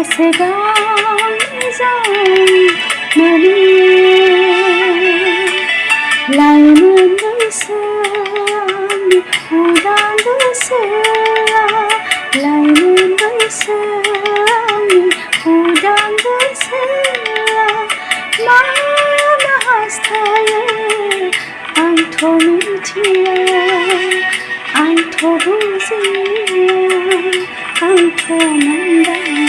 सिगां मनि लाइमोन बैसोनि उदां गोसोआ लाइमोन बैसोनि उदां गोसोआ मा हास्थायो आंथ' मिथिया आंथ' बुजिया आंथ' मोनदाङा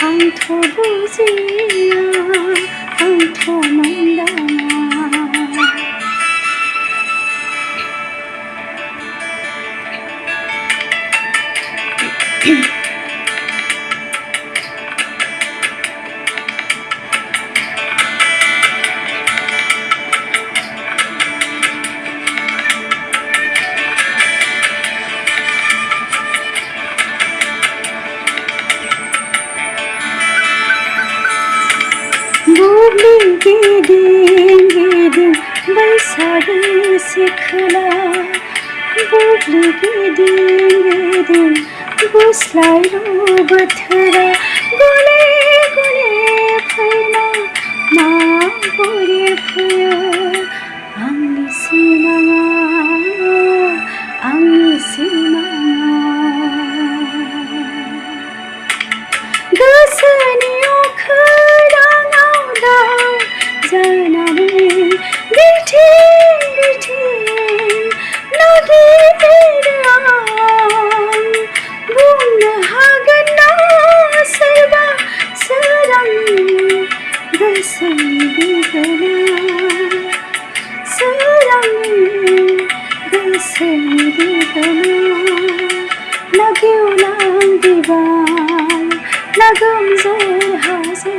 आंथ' बुजिया आंथ' मोनदाङा गिदिं गिदिं बैसागु सिख्ला बुब्लि गिदिं गिदिं गुस्लायलु बोथोरा गले गले फैना माबोरै फैयो आंनि सिमाङा आंनि सिमाङा गोसोनि अखोराङाव दाउ जानानै बिथिं बिथिं नागिरो आं बुंनो हागोन ना सोरबा सोरांनि गोसोनि बिगोमा सोरांनि गोसोनि बिगोमा ना गेवलां बिबार ना गोमजोर हाजो